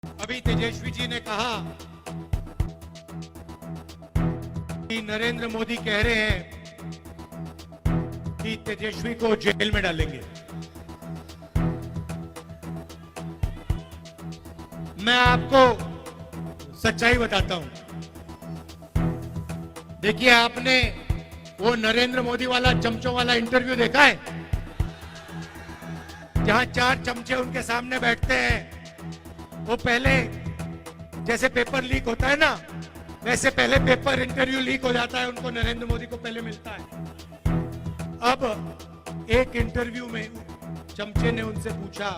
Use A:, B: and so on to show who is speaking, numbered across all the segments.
A: अभी तेजस्वी जी ने कहा कि नरेंद्र मोदी कह रहे हैं कि तेजस्वी को जेल में डालेंगे। मैं आपको सच्चाई बताता हूं। देखिए, आपने वो नरेंद्र मोदी वाला चमचों वाला इंटरव्यू देखा है, जहां 4 चमचे उनके सामने बैठते हैं। वो पहले जैसे पेपर लीक होता है ना, वैसे पहले पेपर इंटरव्यू लीक हो जाता है, उनको नरेंद्र मोदी को पहले मिलता है। अब एक इंटरव्यू में चमचे ने उनसे पूछा,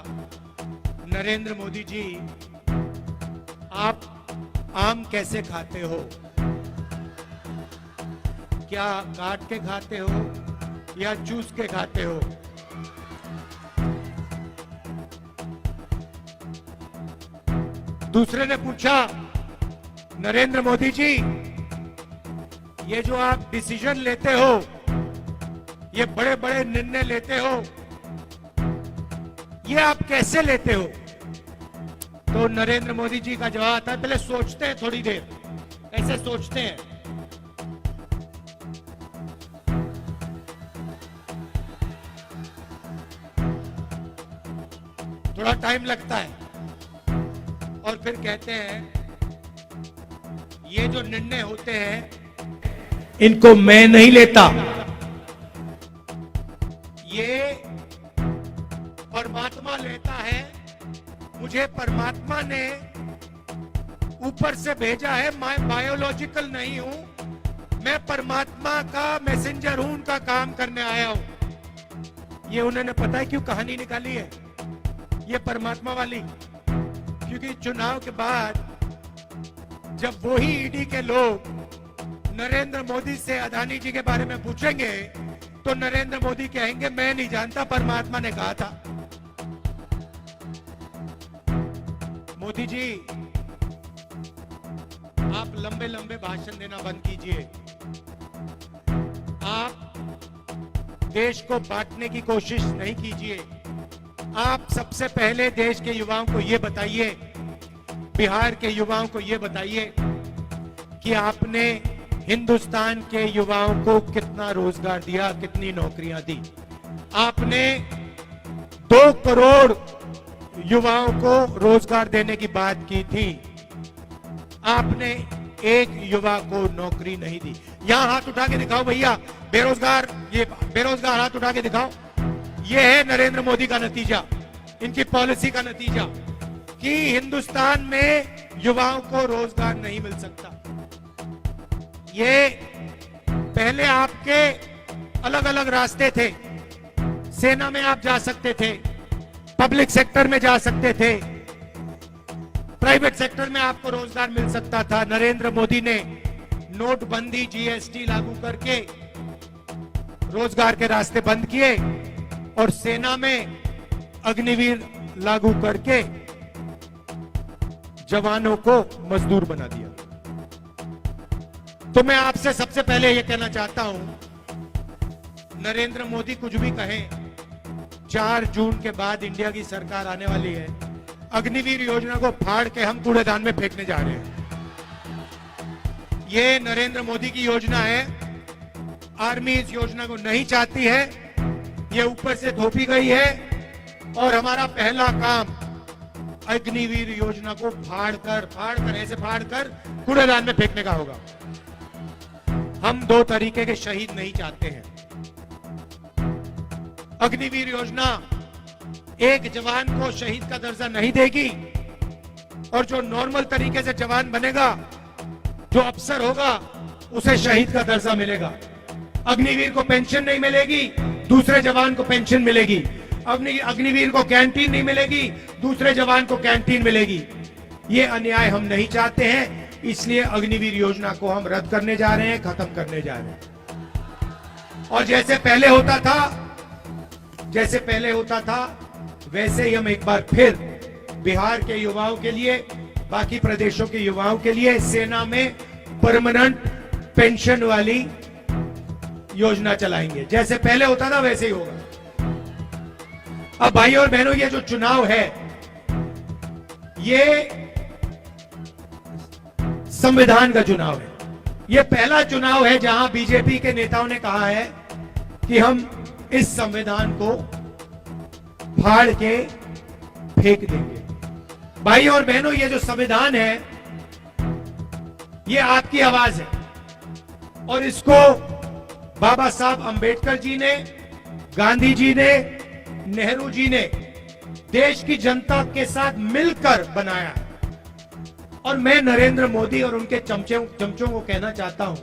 A: नरेंद्र मोदी जी, आप आम कैसे खाते हो? क्या काट के खाते हो या चूस के खाते हो? दूसरे ने पूछा, नरेंद्र मोदी जी, ये जो आप डिसीजन लेते हो, ये बड़े बड़े निर्णय लेते हो, ये आप कैसे लेते हो? तो नरेंद्र मोदी जी का जवाब आता है, पहले सोचते हैं थोड़ी देर। ऐसे सोचते हैं। थोड़ा टाइम लगता है और फिर कहते हैं, ये जो निर्णय होते हैं इनको मैं नहीं लेता, ये परमात्मा लेता है। मुझे परमात्मा ने ऊपर से भेजा है, मैं बायोलॉजिकल नहीं हूं, मैं परमात्मा का मैसेंजर हूं, उनका काम करने आया हूं। ये उन्होंने पता है क्यों कहानी निकाली है, ये परमात्मा वाली? क्योंकि चुनाव के बाद जब वही ईडी के लोग नरेंद्र मोदी से अदानी जी के बारे में पूछेंगे, तो नरेंद्र मोदी कहेंगे, मैं नहीं जानता, परमात्मा ने कहा था। मोदी जी, आप लंबे लंबे भाषण देना बंद कीजिए। आप देश को बांटने की कोशिश नहीं कीजिए। आप सबसे पहले देश के युवाओं को यह बताइए, बिहार के युवाओं को यह बताइए कि आपने हिंदुस्तान के युवाओं को कितना रोजगार दिया, कितनी नौकरियां दी। आपने 2 करोड़ युवाओं को रोजगार देने की बात की थी, आपने एक युवा को नौकरी नहीं दी। यहां हाथ उठा के दिखाओ भैया, बेरोजगार, ये बेरोजगार हाथ उठा के दिखाओ। ये है नरेंद्र मोदी का नतीजा, इनकी पॉलिसी का नतीजा, कि हिंदुस्तान में युवाओं को रोजगार नहीं मिल सकता। ये पहले आपके अलग अलग रास्ते थे। सेना में आप जा सकते थे, पब्लिक सेक्टर में जा सकते थे, प्राइवेट सेक्टर में आपको रोजगार मिल सकता था। नरेंद्र मोदी ने नोटबंदी, जीएसटी लागू करके रोजगार के रास्ते बंद किए और सेना में अग्निवीर लागू करके जवानों को मजदूर बना दिया। तो मैं आपसे सबसे पहले यह कहना चाहता हूं, नरेंद्र मोदी कुछ भी कहें, 4 जून के बाद इंडिया की सरकार आने वाली है। अग्निवीर योजना को फाड़ के हम कूड़ेदान में फेंकने जा रहे हैं। ये नरेंद्र मोदी की योजना है। आर्मी इस योजना को नहीं चाहती है, ये ऊपर से थोपी गई है। और हमारा पहला काम अग्निवीर योजना को फाड़ कर कूड़ेदान में फेंकने का होगा। हम 2 तरीके के शहीद नहीं चाहते हैं। अग्निवीर योजना एक जवान को शहीद का दर्जा नहीं देगी, और जो नॉर्मल तरीके से जवान बनेगा, जो अफसर होगा, उसे शहीद का दर्जा मिलेगा। अग्निवीर को पेंशन नहीं मिलेगी, दूसरे जवान को पेंशन मिलेगी। अग्निवीर को कैंटीन नहीं मिलेगी, दूसरे जवान को कैंटीन मिलेगी। ये अन्याय हम नहीं चाहते हैं, इसलिए अग्निवीर योजना को हम रद्द करने जा रहे हैं, खत्म करने जा रहे हैं। और जैसे पहले होता था वैसे ही हम एक बार फिर बिहार के युवाओं के लिए, बाकी प्रदेशों के युवाओं के लिए सेना में परमानेंट पेंशन वाली योजना चलाएंगे। जैसे पहले होता था वैसे ही होगा। अब भाइयों और बहनों, ये जो चुनाव है, ये संविधान का चुनाव है। यह पहला चुनाव है जहां बीजेपी के नेताओं ने कहा है कि हम इस संविधान को फाड़ के फेंक देंगे। भाई और बहनों, ये जो संविधान है ये आपकी आवाज है और इसको बाबा साहब अंबेडकर जी ने, गांधी जी ने, नेहरू जी ने देश की जनता के साथ मिलकर बनाया। और मैं नरेंद्र मोदी और उनके चमचों को कहना चाहता हूं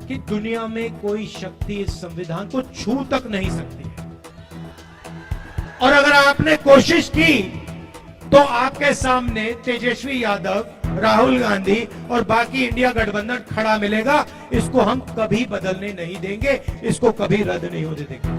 A: कि दुनिया में कोई शक्ति इस संविधान को छू तक नहीं सकती है। और अगर आपने कोशिश की तो आपके सामने तेजस्वी यादव, राहुल गांधी और बाकी इंडिया गठबंधन खड़ा मिलेगा। इसको हम कभी बदलने नहीं देंगे, इसको कभी रद्द नहीं होने देंगे।